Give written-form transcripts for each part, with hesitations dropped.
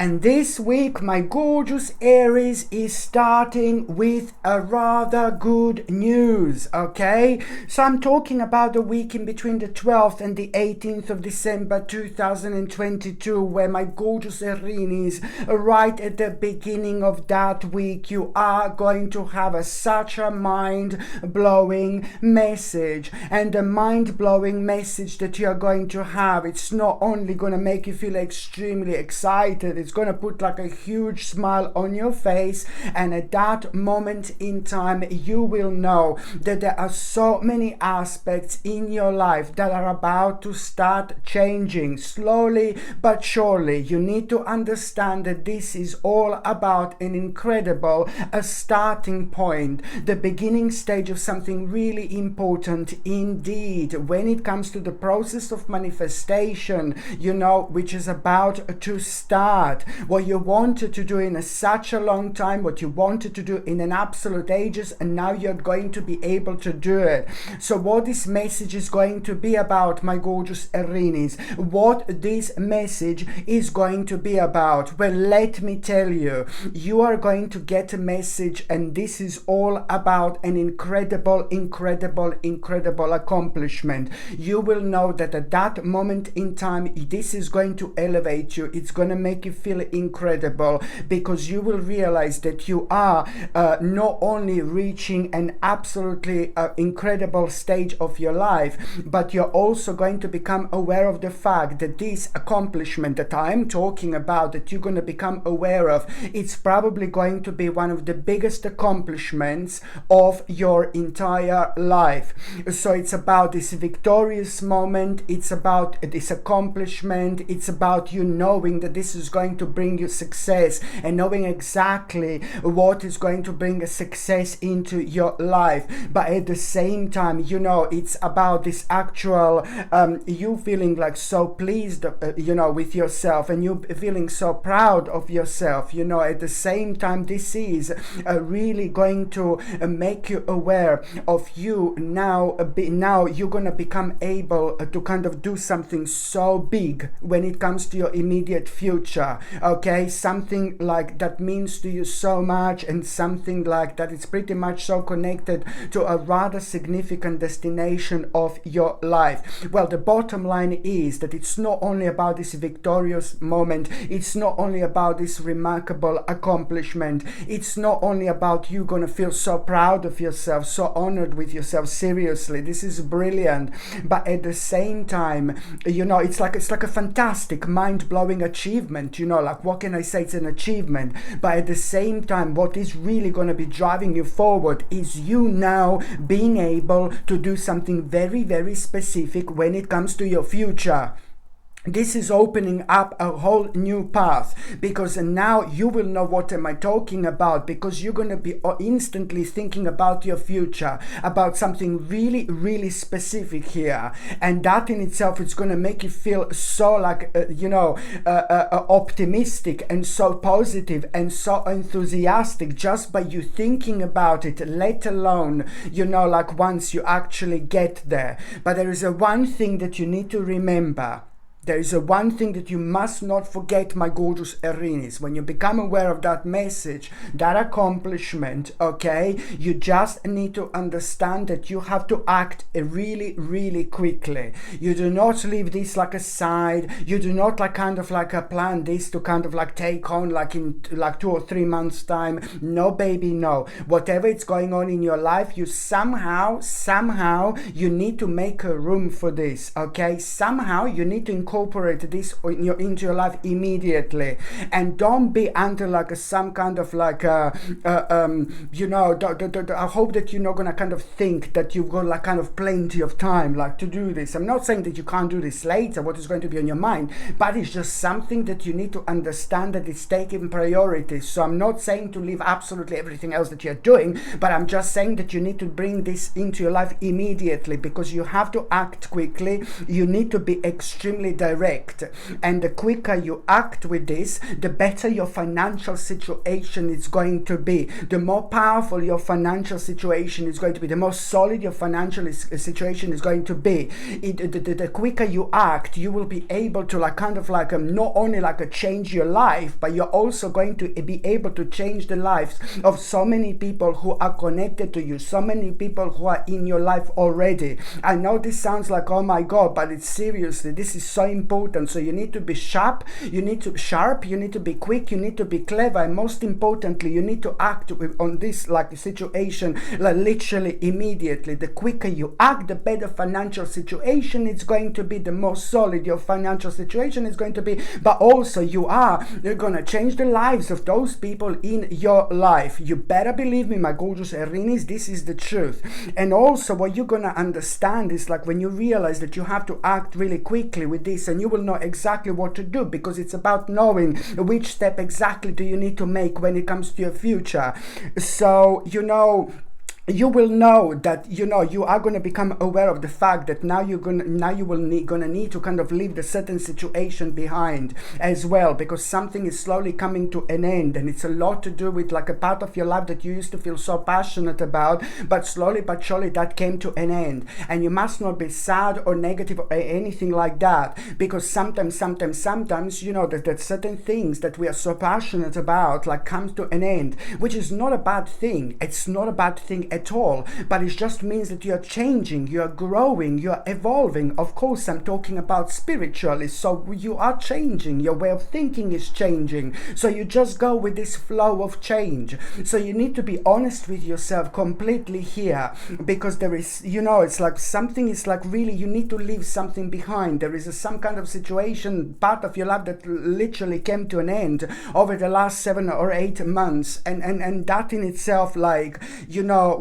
And this week, my gorgeous Aries is starting with a rather good news, okay? So I'm talking about the week in between the 12th and the 18th of December 2022, where my gorgeous Aries, right at the beginning of that week, you are going to have such a mind-blowing message. And the mind-blowing message that you're going to have, it's not only going to make you feel extremely excited, it's going to put like a huge smile on your face, and at that moment in time you will know that there are so many aspects in your life that are about to start changing slowly but surely. You need to understand that this is all about an incredible starting point, the beginning stage of something really important indeed when it comes to the process of manifestation, which is about to start. What you wanted to do in such a long time, what you wanted to do in an absolute ages, and now you're going to be able to do it. So what this message is going to be about, my gorgeous Aries, what this message is going to be about, well, let me tell you, you are going to get a message, and this is all about an incredible accomplishment. You will know that at that moment in time, this is going to elevate you. It's going to make you feel incredible, because you will realize that you are not only reaching an absolutely incredible stage of your life, but you're also going to become aware of the fact that this accomplishment that I'm talking about, that you're going to become aware of, it's probably going to be one of the biggest accomplishments of your entire life. So it's about this victorious moment, it's about this accomplishment, it's about you knowing that this is going to bring you success, and knowing exactly what is going to bring a success into your life. But at the same time, it's about this actual you feeling like so pleased with yourself, and you feeling so proud of yourself. At the same time, this is really going to make you aware of you now. Now you're going to become able to kind of do something so big when it comes to your immediate future, okay? Something like that means to you so much, and something like that it's pretty much so connected to a rather significant destination of your life. Well, the bottom line is that it's not only about this victorious moment, it's not only about this remarkable accomplishment, it's not only about you gonna feel so proud of yourself, so honored with yourself. Seriously, this is brilliant. But at the same time, it's like a fantastic mind-blowing achievement. Like, what can I say? It's an achievement. But at the same time, what is really going to be driving you forward is you now being able to do something very specific when it comes to your future. This is opening up a whole new path, because now you will know what am I talking about, because you're going to be instantly thinking about your future, about something really specific here, and that in itself is going to make you feel so like optimistic and so positive and so enthusiastic just by you thinking about it, let alone like once you actually get there. But there is one thing that you need to remember. There is one thing that you must not forget, my gorgeous Aries. When you become aware of that message, that accomplishment, okay, you just need to understand that you have to act really quickly. You do not leave this like aside. You do not plan this to kind of like take on like in like 2 or 3 months time. No, baby, no. Whatever is going on in your life, you somehow you need to make a room for this, okay? Somehow you need to incorporate this into your life immediately, and don't be under like some kind of like I hope that you're not gonna kind of think that you've got like kind of plenty of time like to do this. I'm not saying that you can't do this later, what is going to be on your mind, but it's just something that you need to understand that it's taking priority. So I'm not saying to leave absolutely everything else that you're doing, but I'm just saying that you need to bring this into your life immediately, because you have to act quickly. You need to be extremely direct. And the quicker you act with this, the better your financial situation is going to be. The more powerful your financial situation is going to be, the more solid your financial situation is going to be. The quicker you act, you will be able to not only change your life, but you're also going to be able to change the lives of so many people who are connected to you, so many people who are in your life already. I know this sounds like, oh my God, but it's seriously, this is so important. So you need to be sharp, you need to be quick, you need to be clever, and most importantly, you need to act on this situation literally immediately. The quicker you act, the better financial situation it's going to be, the more solid your financial situation is going to be, but also you're going to change the lives of those people in your life. You better believe me, my gorgeous Aries, this is the truth. And also what you're going to understand is when you realize that you have to act really quickly with this, and you will know exactly what to do, because it's about knowing which step exactly do you need to make when it comes to your future. So you will know that you are going to become aware of the fact that now you will need to kind of leave the certain situation behind as well, because something is slowly coming to an end, and it's a lot to do with a part of your life that you used to feel so passionate about, but slowly but surely that came to an end. And you must not be sad or negative or anything like that, because sometimes that certain things that we are so passionate about comes to an end, which is not a bad thing. It's not a bad thing at all, but it just means that you're changing, you're growing, you're evolving. Of course, I'm talking about spiritually, so you are changing, your way of thinking is changing, so you just go with this flow of change. So you need to be honest with yourself completely here, because there is, it's something is really, you need to leave something behind. There is some kind of situation, part of your life that literally came to an end over the last 7 or 8 months, and that in itself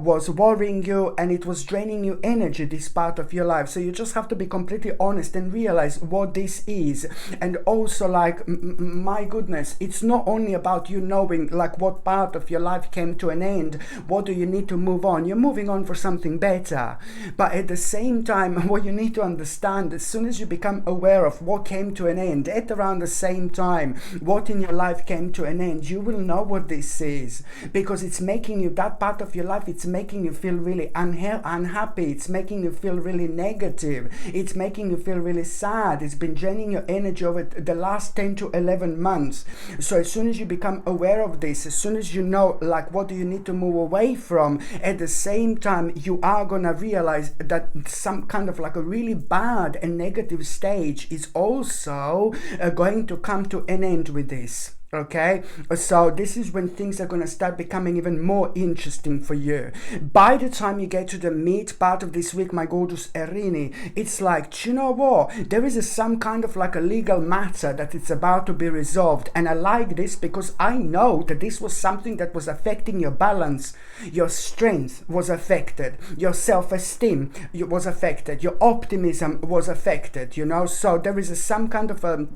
was worrying you, and it was draining you energy, this part of your life. So you just have to be completely honest and realize what this is. And also my goodness, it's not only about you knowing what part of your life came to an end, what do you need to move on, you're moving on for something better. But at the same time, what you need to understand, as soon as you become aware of what came to an end, at around the same time what in your life came to an end, you will know what this is, because it's making you, that part of your life, it's making you feel really unhappy, it's making you feel really negative, it's making you feel really sad, it's been draining your energy over the last 10 to 11 months. So as soon as you become aware of this, as soon as you know what do you need to move away from, at the same time you are gonna realize that some kind of a really bad and negative stage is also going to come to an end with this. Okay, so this is when things are going to start becoming even more interesting for you. By the time you get to the mid part of this week, my gorgeous Erini, it's do you know what? There is some kind of a legal matter that it's about to be resolved. And I like this because I know that this was something that was affecting your balance. Your strength was affected. Your self-esteem was affected. Your optimism was affected, So there is some kind of a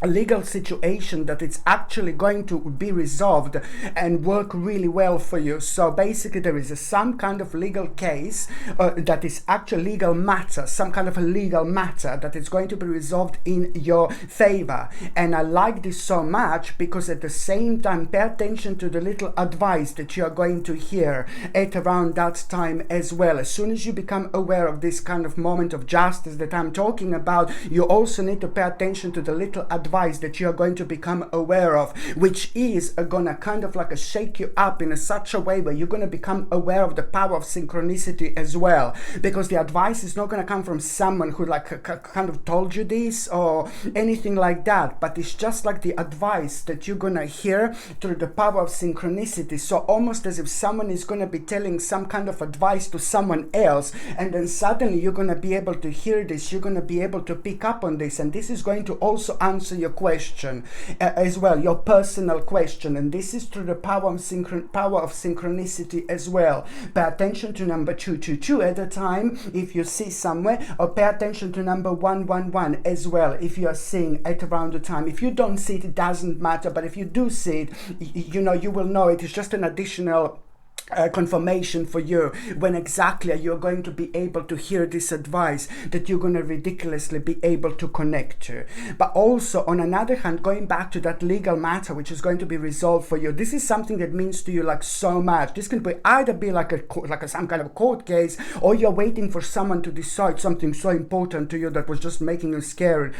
legal situation that it's actually going to be resolved and work really well for you. So basically there is some kind of legal case that is actually legal matter, some kind of a legal matter that is going to be resolved in your favor. And I like this so much because at the same time, pay attention to the little advice that you are going to hear at around that time as well. As soon as you become aware of this kind of moment of justice that I'm talking about, you also need to pay attention to the little advice that you are going to become aware of, which is gonna kind of shake you up in such a way where you're gonna become aware of the power of synchronicity as well, because the advice is not gonna come from someone who kind of told you this or anything like that, but it's just the advice that you're gonna hear through the power of synchronicity. So almost as if someone is gonna be telling some kind of advice to someone else, and then suddenly you're gonna be able to hear this, you're gonna be able to pick up on this, and this is going to also answer your question as well, your personal question. And this is through the power of synchronicity as well. Pay attention to number 222 at a time if you see somewhere, or pay attention to number 111 as well if you are seeing at around the time. If you don't see it, it doesn't matter, but if you do see it, you will know it is just an additional confirmation for you when exactly you're going to be able to hear this advice that you're going to ridiculously be able to connect to. But also, on another hand, going back to that legal matter which is going to be resolved for you, this is something that means to you like so much. This can be either be like some kind of court case, or you're waiting for someone to decide something so important to you that was just making you scared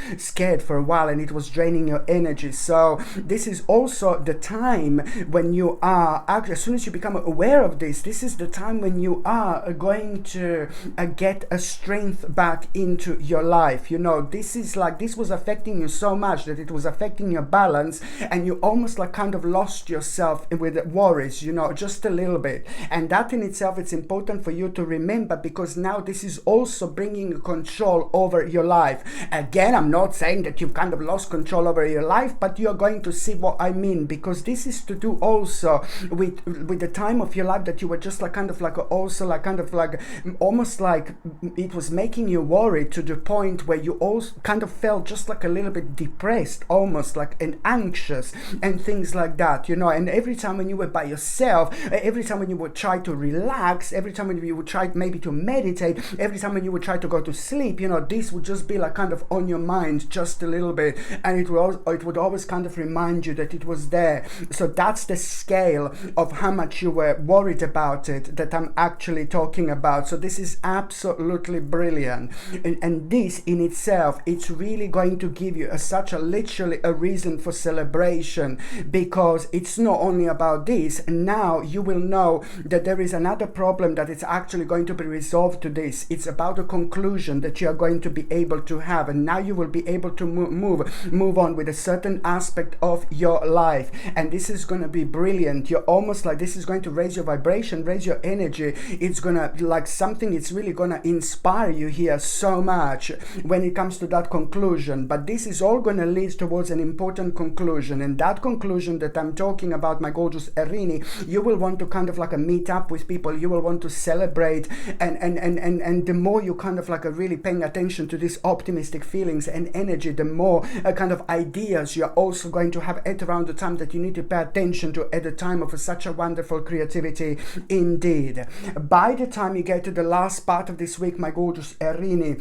for a while, and it was draining your energy. So this is also the time when you are actually, as soon as you become aware of this is the time when you are going to get a strength back into your life. You know, this is like, this was affecting you so much that it was affecting your balance, and you almost like kind of lost yourself with worries, you know, just a little bit. And that in itself, it's important for you to remember, because now this is also bringing control over your life. Again, I'm not saying that you've kind of lost control over your life, but you're going to see what I mean, because this is to do also with the time of your life that you were just like kind of like also like kind of like almost like it was making you worried to the point where you also kind of felt just like a little bit depressed, almost like and anxious and things like that, you know. And every time when you were by yourself, every time when you would try to relax, every time when you would try maybe to meditate, every time when you would try to go to sleep, you know, this would just be like kind of on your mind just a little bit, and it would always kind of remind you that it was there. So that's the scale of how much you were worried about it that I'm actually talking about. So this is absolutely brilliant, and this in itself, it's really going to give you such a literally a reason for celebration, because it's not only about this. Now you will know that there is another problem that it's actually going to be resolved to this. It's about a conclusion that you are going to be able to have, and now you will be able to move on with a certain aspect of your life, and this is going to be brilliant. You're almost like, this is going to raise your vibration, raise your energy. It's gonna like something, it's really gonna inspire you here so much when it comes to that conclusion. But this is all gonna lead towards an important conclusion, and that conclusion that I'm talking about, my gorgeous Erini, you will want to kind of like meet up with people, you will want to celebrate, and the more you kind of like really paying attention to these optimistic feelings and energy, the more kind of ideas you're also going to have at around the time that you need to pay attention to at the time of such a wonderful creativity indeed. By the time you get to the last part of this week, my gorgeous Erini,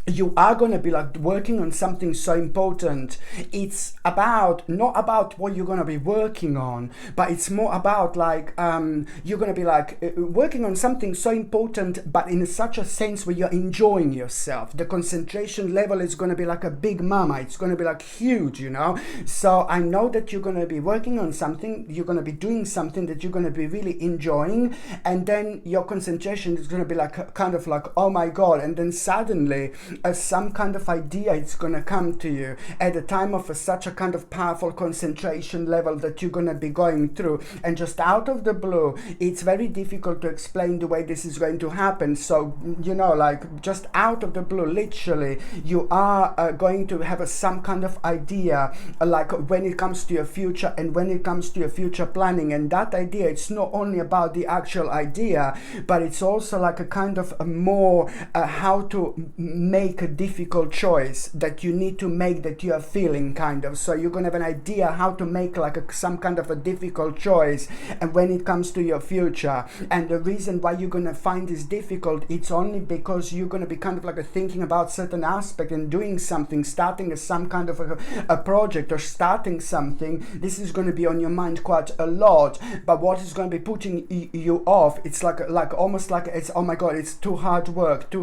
you are going to be like working on something so important. It's about, not about what you're going to be working on, but it's more about like you're going to be like working on something so important, but in such a sense where you're enjoying yourself. The concentration level is going to be like a big mama. It's going to be like huge, you know. So I know that you're going to be working on something, you're going to be doing something that you're going to be really enjoying, and then your concentration is going to be like kind of like, oh my god, and then suddenly some kind of idea it's going to come to you at a time of such a kind of powerful concentration level that you're going to be going through, and just out of the blue, it's very difficult to explain the way this is going to happen. So, you know, like just out of the blue, literally, you are going to have some kind of idea, like when it comes to your future and when it comes to your future planning. And that idea, it's not only about the actual idea, but it's also like a kind of a more how to make a difficult choice that you need to make, that you are feeling kind of. So you're going to have an idea how to make like some kind of a difficult choice, and when it comes to your future. And the reason why you're going to find this difficult, it's only because you're going to be kind of like thinking about certain aspect and doing something, starting some kind of a project or starting something. This is going to be on your mind quite a lot, but what is going to be putting you off, it's like almost like it's, oh my god, it's too hard work.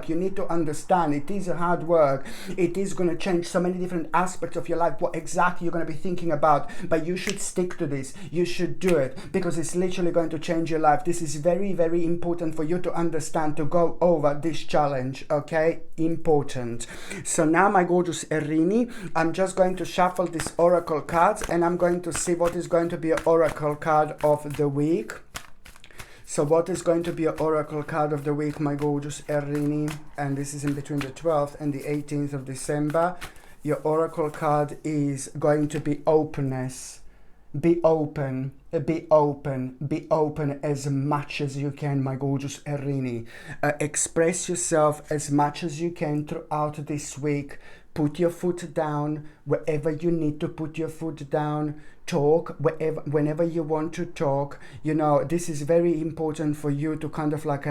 You need to understand it is a hard work. It is going to change so many different aspects of your life, what exactly you're going to be thinking about, but you should stick to this. You should do it, because it's literally going to change your life. This is very, very important for you to understand, to go over this challenge, okay? Important. So now, my gorgeous Erini, I'm just going to shuffle these oracle cards, and I'm going to see what is going to be an oracle card of the week. So what is going to be an oracle card of the week, my gorgeous Erini? And this is in between the 12th and the 18th of December. Your oracle card is going to be openness. Be open, be open, be open as much as you can, my gorgeous Erini. Express yourself as much as you can throughout this week. Put your foot down, wherever you need to put your foot down, talk whenever you want to talk. You know, this is very important for you to kind of like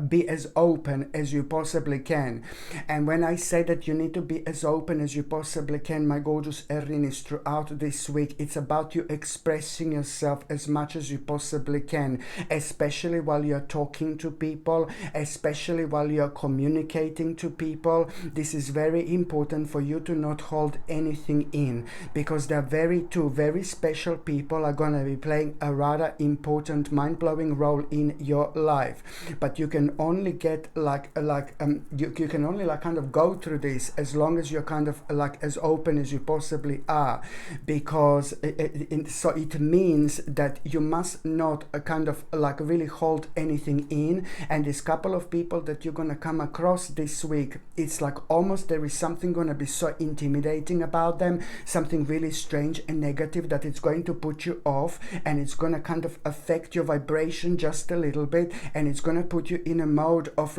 be as open as you possibly can. And when I say that you need to be as open as you possibly can, my gorgeous Aries, throughout this week, it's about you expressing yourself as much as you possibly can, especially while you're talking to people, especially while you're communicating to people. This is very important for you to not hold anything in, because there are two very special people are going to be playing a rather important, mind-blowing role in your life. But you can only get you can only kind of go through this as long as you're kind of as open as you possibly are, because it means that you must not kind of really hold anything in. And this couple of people that you're going to come across this week, it's like almost there is something going to be so intimidating about them, something really strange and negative, that it's going to put you off, and it's going to kind of affect your vibration just a little bit, and it's going to put you in a mode of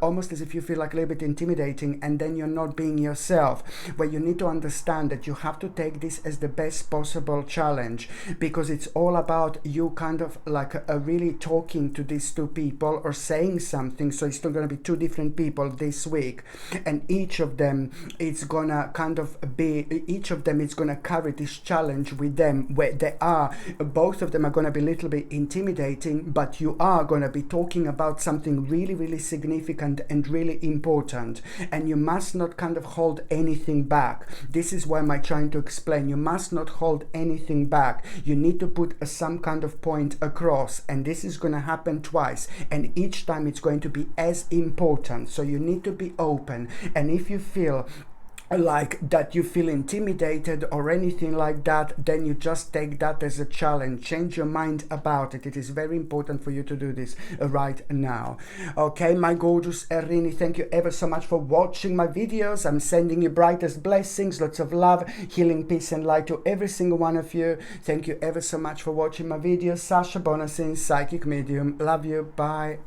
almost as if you feel like a little bit intimidating, and then you're not being yourself. Where you need to understand that you have to take this as the best possible challenge, because it's all about you kind of really talking to these two people or saying something. So it's still going to be two different people this week, and each of them it's gonna kind of be, each of them is gonna carry this challenge with them, where they are, both of them are going to be a little bit intimidating, but you are going to be talking about something really, really significant and really important, and you must not kind of hold anything back. This is why I'm trying to explain. You must not hold anything back. You need to put some kind of point across, and this is going to happen twice, and each time it's going to be as important. So you need to be open, and if you feel like that you feel intimidated or anything like that, then you just take that as a challenge. Change your mind about it. It is very important for you to do this right now. Okay, my gorgeous Erini, thank you ever so much for watching my videos. I'm sending you brightest blessings, lots of love, healing, peace and light to every single one of you. Thank you ever so much for watching my videos. Sasha Bonasin, psychic medium. Love you. Bye.